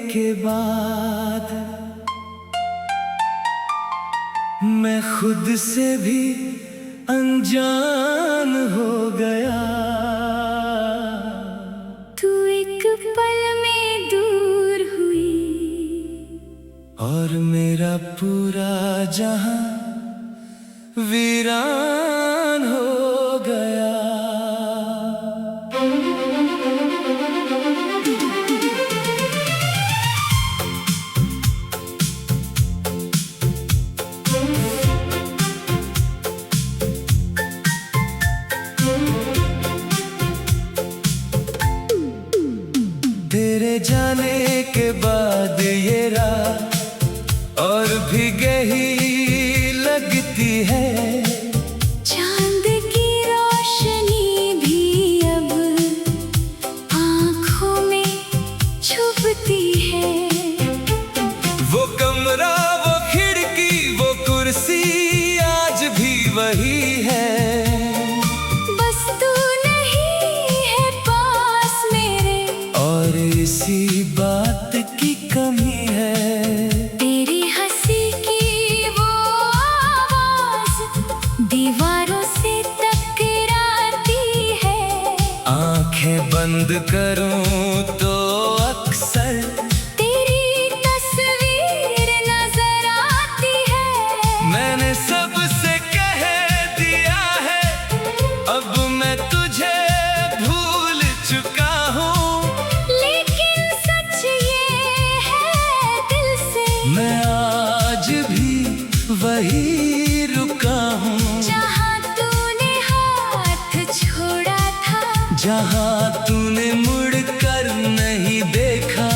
के बाद मैं खुद से भी अनजान हो गया। तू एक पल में दूर हुई और मेरा पूरा जहां वीरान हो गया। तेरे जाने के बाद ये रात और भी गहरी लगती है। चांद की रोशनी भी अब आँखों में छुपती है। वो कमरा, वो खिड़की, वो कुर्सी आज भी वही है। बस तू नहीं है पास मेरे, और इसी बात की कमी है। तेरी हंसी की वो आवाज दीवारों से टकराती है। आंखें बंद करूं तो अक्सर तेरी तस्वीर नजर आती है। मैंने सबसे कह दिया है, अब मैं तुझे भूल चुका हूँ। लेकिन सच ये है दिल से, मैं आज भी वही रुका हूँ जहाँ तूने हाथ छोड़ा था, जहाँ तूने मुड़कर नहीं देखा।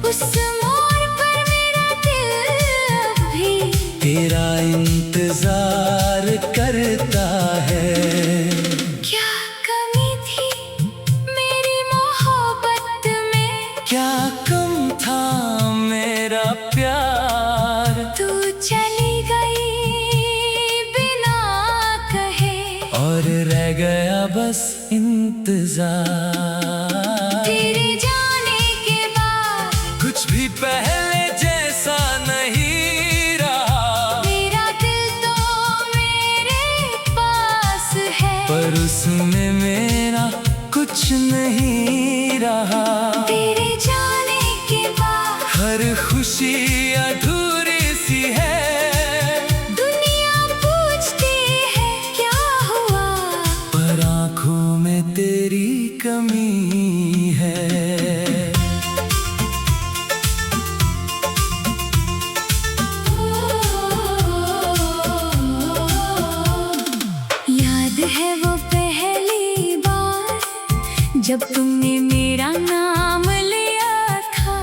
उस मोड़ पर मेरा दिल अब भी तेरा इंतजार करता है। क्या कमी थी मेरी मोहब्बत में, क्या कम था मेरा प्यार। तू चली गई बिना कहे, और रह गया बस इंतजार। तेरे जाने के बाद कुछ भी पहले जैसा नहीं रहा। मेरा दिल तो मेरे पास है, पर उसमें मेरा कुछ नहीं रहा। तेरे जाने के बाद हर खुशी अधूरी सी है। दुनिया पूछती है क्या हुआ, पर आँखों में तेरी कमी है। याद है वो पहली बार जब तुमने मेरा नाम लिया था।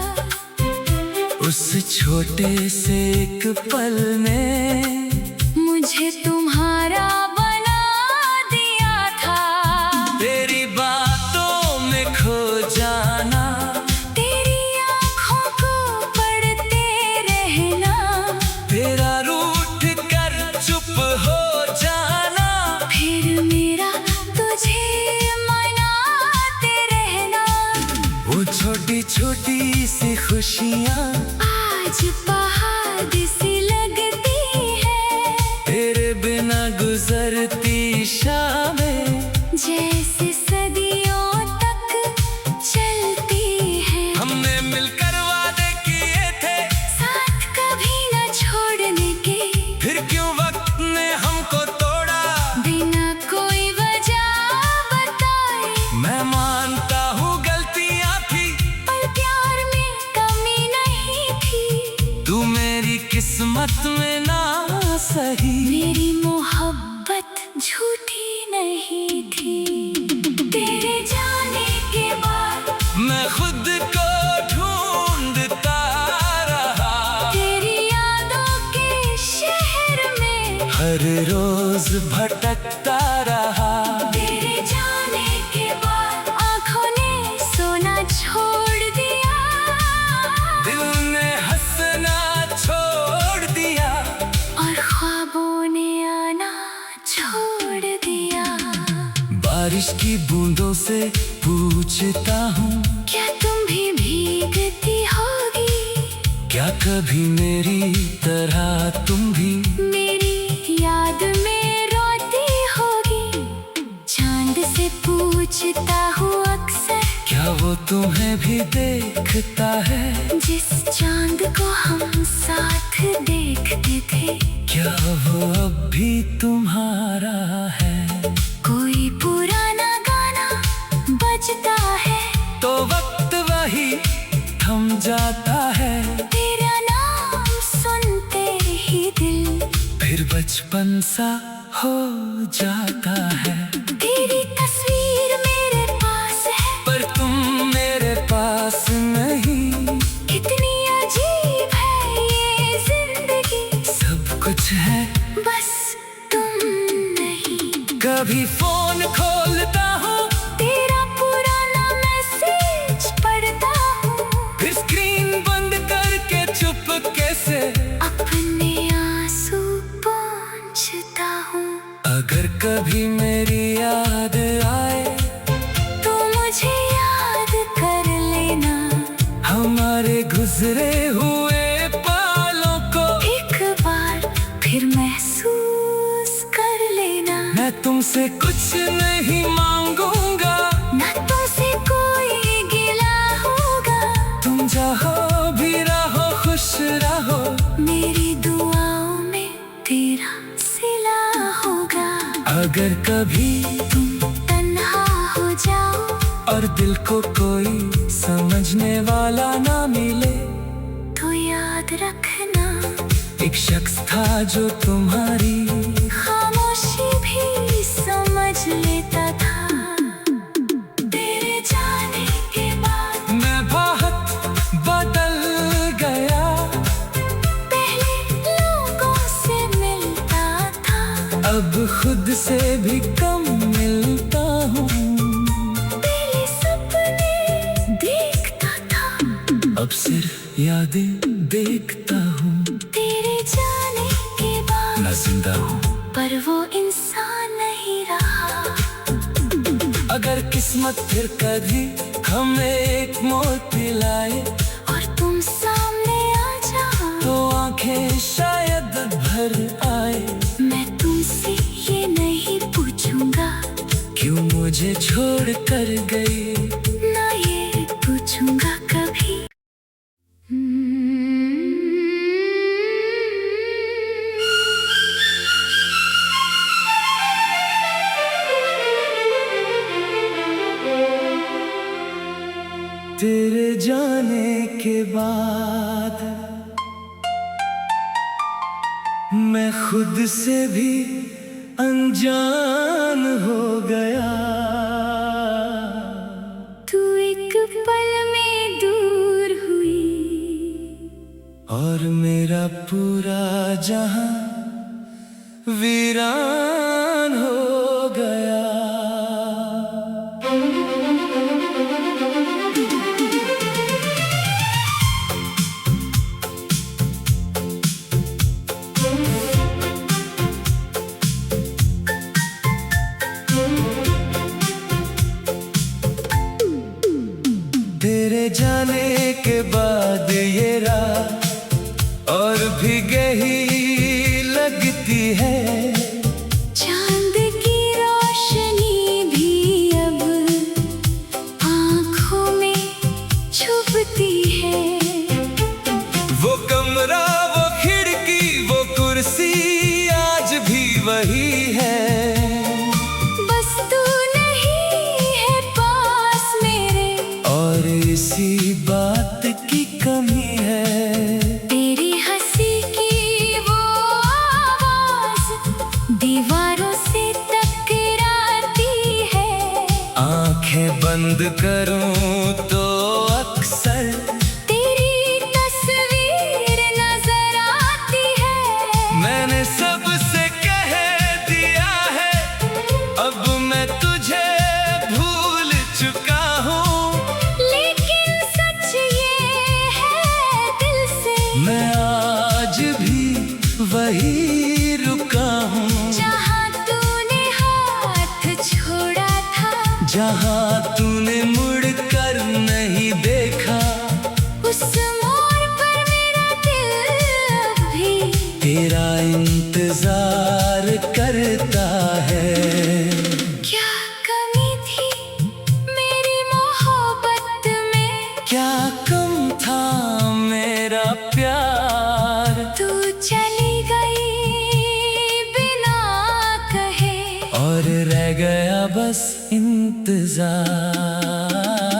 उस छोटे से एक पल में मुझे तुम्हारा बना दिया था। तेरी बातों में खो जाना, तेरी आँखों को पढ़ते रहना, तेरा रूठ कर चुप हो जाना। फिर मेरा तुझे मनाते रहना। वो छोटी छोटी सी खुशियाँ आज पहाड़ सी लगती है, तेरे बिना गुजरती शामें जैसे सदियों तक चलती है। हमने मिलकर वादे किए थे, साथ कभी न छोड़ने के, फिर क्यों वक्त ने हमको तोड़ा। बिना कोई वजह बताए, मैं मानता हूँ गलतियाँ थी, पर प्यार में कमी नहीं थी। तू मेरी किस्मत में ना सही। मेरी मोहब्बत झूठी नहीं थी। तेरे जाने के बाद मैं खुद को ढूंढता रहा। तेरी यादों के शहर में हर रोज भटकता रहा। तेरे जाने के बाद आँखों ने सोना छोड़ दिया। दिल ने हंसना छोड़ दिया, और ख्वाबों ने आना छोड़ दिया। बारिश की बूंदों से पूछता हूँ, क्या तुम भी भीगती हो कभी मेरी तरह तुम भी मेरी याद में रोती होगी? चांद से पूछता हूँ अक्सर, क्या वो तुम्हें भी देखता है? जिस चांद को हम साथ देखते थे, क्या वो अब भी तुम्हारा है? कोई पुराना गाना बजता है तो वक्त वही थम जाता है। तेरा नाम सुनते ही दिल फिर बचपन सा हो जाता है। तेरी तस्वीर मेरे पास है, पर तुम मेरे पास नहीं। कितनी अजीब है ये जिंदगी, सब कुछ है बस तुम नहीं। कभी फोन खोलता हूँ, तेरा पुराना मैसेज पढ़ता हूँ, फिर स्क्रीन बंद करके चुपके से अपने आंसू पोंछता हूँ। अगर कभी मेरी याद आए तो मुझे याद कर लेना, हमारे गुजरे हुए पालों को एक बार फिर महसूस कर लेना। मैं तुमसे कुछ नहीं मांगूंगा, ना तुमसे कोई गिला होगा, तुम जहाँ भी रहो खुश रहो। मेरी दुआओं में तेरा सिला होगा। अगर कभी तुम तन्हा हो जाओ और दिल को कोई समझने वाला ना मिले, तो याद रखना, एक शख्स था जो तुम्हारी खामोशी भी समझ लेता था। तेरे जाने के बाद मैं बहुत बदल गया। पहले लोगों से मिलता था, अब खुद से भी कम मिलता हूँ। पहले सपने देखता था, अब सिर्फ यादें देखता हूँ। तेरे जाने के बाद मैं जिंदा हूँ, पर वो इंसान नहीं रहा। अगर किस्मत फिर कभी हमें एक मोड़ पिलाए, और तुम सामने आ जाओ, तो आंखें शायद भर आए। मैं तुमसे ये नहीं पूछूंगा क्यों मुझे छोड़ कर गई, ना ये पूछूंगा कभी। तेरे जाने के बाद मैं खुद से भी अनजान हो गया। तू एक पल में दूर हुई, और मेरा पूरा जहां वीरान हो गया। तेरे जाने के बाद ये रात और भी गहरी लगती है। चांद की रोशनी भी अब आँखों में छुपती है। वो कमरा, वो खिड़की, वो कुर्सी आज भी वही है। बस तू नहीं है पास मेरे, और इसी बात की कमी है। तेरी हंसी की वो आवाज दीवारों से टकराती है। आंखें बंद करूं तो अक्सर तेरी तस्वीर नजर आती है। मैंने सबसे कह दिया है, अब मैं तुझे भूल चुका हूँ। लेकिन सच ये है दिल से, मैं आज भी वही रुका हूँ। जहाँ तूने हाथ छोड़ा था, जहाँ तूने मुड़ तेरा इंतजार करता है। क्या कमी थी मेरी मोहब्बत में, क्या कम था मेरा प्यार, तू चली गई बिना कहे, और रह गया बस इंतजार।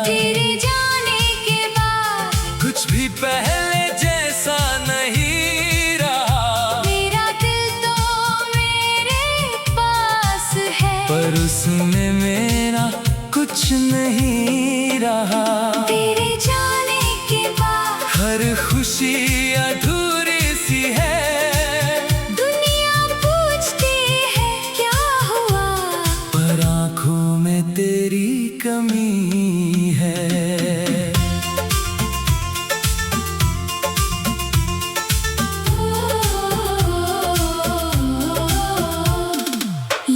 तेरे जाने के बाद कुछ भी पहले जैसा नहीं रहा, मेरा दिल तो मेरे पास है, पर उसमें मेरा कुछ नहीं रहा। तेरे जाने के बाद हर खुशी अधूरी सी है, दुनिया पूछती है क्या हुआ, पर आँखों में तेरी कमी है।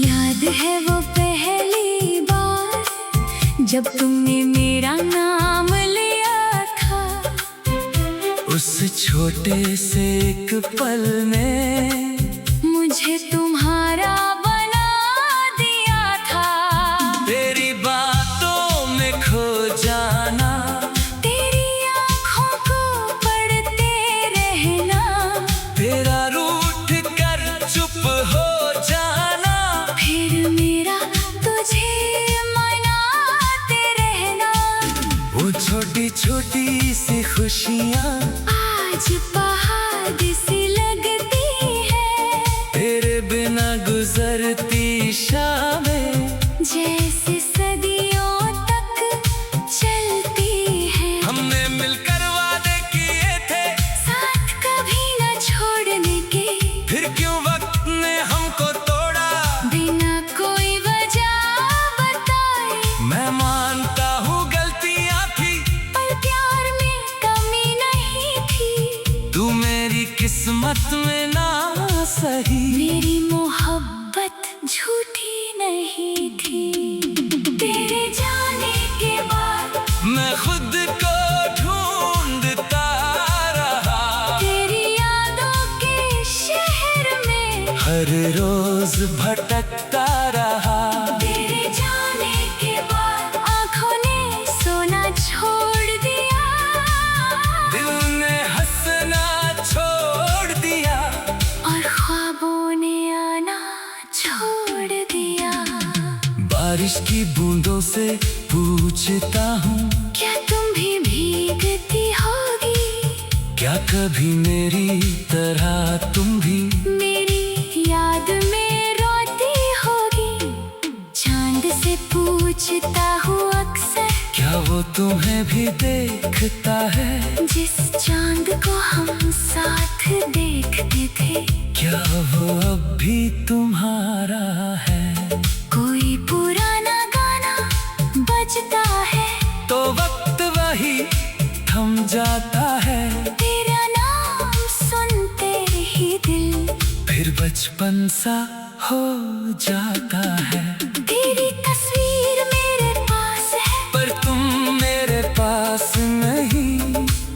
याद है वो पहली बार जब तुमने मेरा नाम लिया था, उस छोटे से एक पल में मुझे तुम्हारा बना दिया था। तेरी बातों में खो जाना, तेरी आँखों को पढ़ते रहना, तेरा रूठ कर चुप हो जाना, फिर मेरा तुझे मनाते रहना। वो छोटी छोटी सी खुशियाँ आज पहाड़ सी लगती है, तेरे बिना गुजरती शामें जैसे सदियों तक चलती है। हमने मिलकर वादे किए थे, साथ कभी न छोड़ने के, फिर क्यों वक्त ने हमको तोड़ा। बिना कोई वजह बताए, मैं मानता हूँ गलतियाँ थी, पर प्यार में कमी नहीं थी। तू मेरी किस्मत में ना सही, मेरी मोहब्बत झूठी नहीं थी। तेरे जाने के बाद मैं खुद को ढूंढता रहा, तेरी यादों के शहर में हर रोज भटकता रहा। तेरे जाने के बाद आँखों ने सोना छोड़ दिया, दिल ने हंसना छोड़ दिया, और ख्वाबों ने आना छोड़ दिया। बारिश की बूंदों से पूछता हूँ, क्या तुम भी भीगती होगी, क्या कभी मेरी तरह तुम भी मेरी याद में रोती होगी। चांद से पूछता हूँ अक्सर, क्या वो तुम्हें भी देखता है, जिस चांद को हम साथ देखते थे, क्या वो अब भी तुम्हारा है। कोई पुराना गाना बजता है, तो वक्त वही थम जाता है, तेरा नाम सुनते ही दिल फिर बचपन सा हो जाता है। तेरी तस्वीर मेरे पास है, पर तुम मेरे पास नहीं,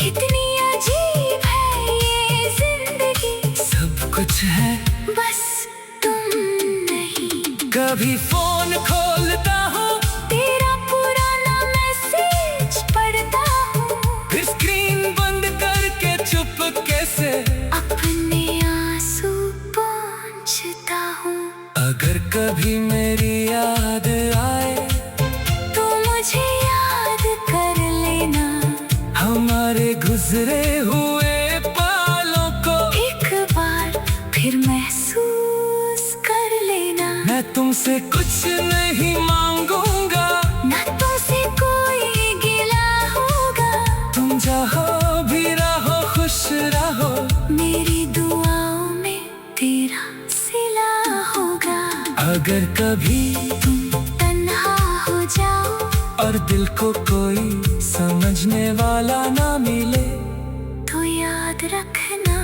कितनी अजीब है ये जिंदगी, सब कुछ है बस तुम नहीं। कभी फोन खोलता हूँ, तेरा पुराना मैसेज पढ़ता हूँ, फिर स्क्रीन बंद करके चुपके से अपने आंसू पोंछता हूँ। अगर कभी मेरी याद आए, तो मुझे याद कर लेना, हमारे गुजरे हुए पालों को एक बार फिर महसूस कर लेना। मैं तुमसे कुछ नहीं मांगूंगा, ना तुमसे कोई गिला होगा, तुम जहाँ भी रहो खुश रहो, मेरी दुआओं में तेरा सिला होगा। अगर कभी तुम तन्हा हो जाओ और दिल को कोई समझने वाला ना मिले, तो याद रखना,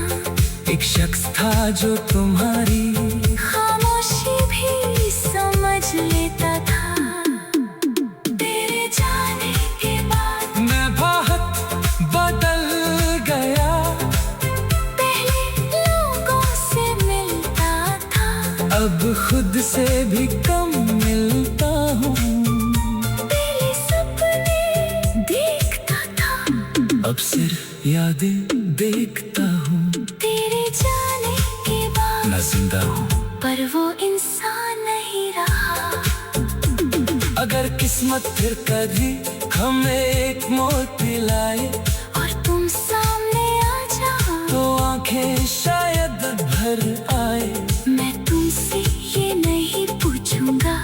एक शख्स था जो तुम्हारी खामोशी भी समझ लेता था। तेरे जाने के बाद मैं बहुत बदल गया, पहले लोगों से अब खुद से भी कम मिलता हूँ। पहले सपने देखता था, अब सिर्फ यादें देखता हूँ। तेरे जाने के बाद मैं जिंदा हूँ पर वो इंसान नहीं रहा। अगर किस्मत फिर कभी हमें एक मोती लाए और तुम सामने आ जाओ तो आंखें शायद भर आए। मैं तुमसे ये नहीं पूछूंगा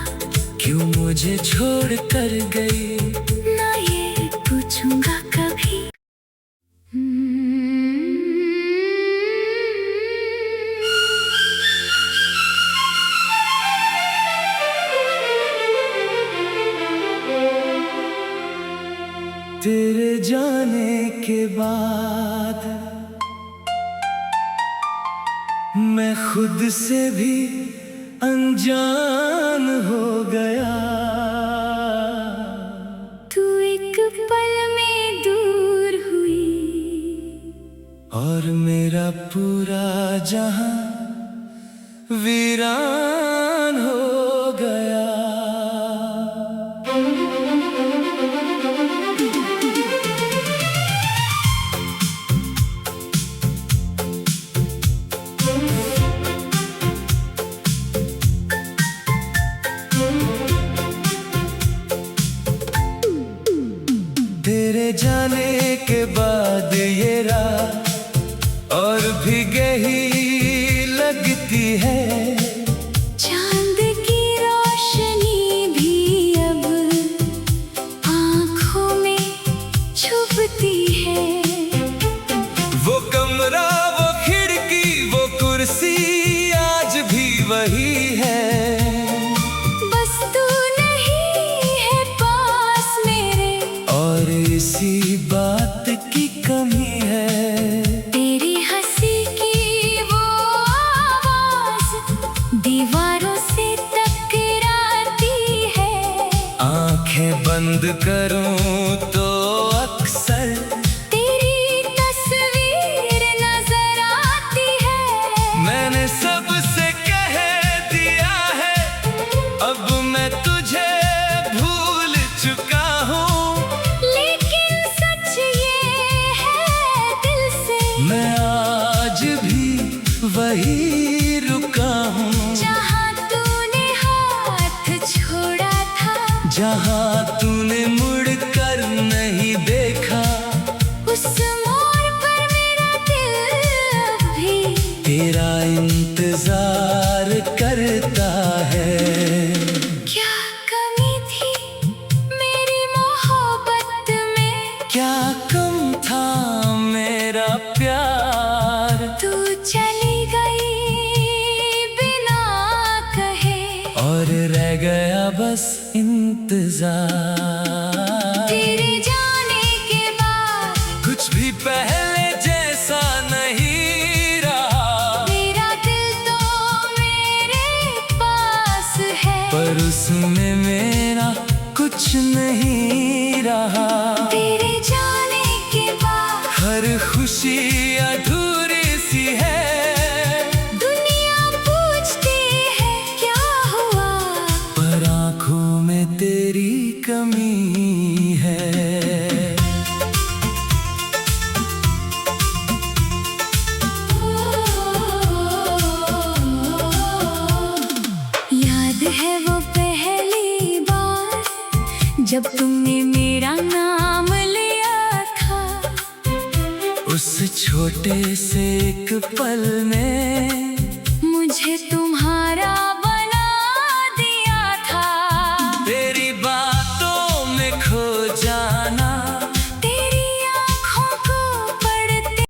क्यों मुझे छोड़ कर गई, ना ये पूछूंगा कभी। तेरे जाने के बाद मैं खुद से भी अनजान हो गया। तू एक पल में दूर हुई और मेरा पूरा जहां वीरान हो गया। तेरे जाने के बाद ये रात और भी गहरी लगती है। चांद की रोशनी भी अब आँखों में छुपती है। वो कमरा, वो खिड़की, वो कुर्सी आज भी वही है। बस तू नहीं है पास मेरे, और इसी बात की कमी है। तेरी हंसी की वो आवाज दीवारों से टकराती है। आंखें बंद करूं तो अक्सर तेरी तस्वीर नजर आती है। मैंने सबसे कह दिया है अब मैं तुझे भूल चुका हूँ। लेकिन सच ये है दिल से, मैं आज भी वही रुका हूँ जहाँ तूने हाथ छोड़ा था, जहाँ तूने मुड़ कर नहीं देखा। उस मोड़ पर मेरा दिल अब भी तेरा इंतजार करता है। क्या कमी थी मेरी मोहब्बत में, क्या कम था मेरा प्यार। तू चली गई बिना कहे, और रह गया बस इंतजार। तेरे जाने के बाद कुछ भी पहले जैसा नहीं रहा। मेरा दिल तो मेरे पास है, पर उसमें मेरा कुछ नहीं रहा। तेरे जाने के बाद हर खुशी अधूरी सी है। दुनिया पूछती है क्या हुआ, पर आंखों में तेरी कमी है। याद है वो पहली बार जब तुमने मेरा नाम लिया था। उस छोटे से एक पल में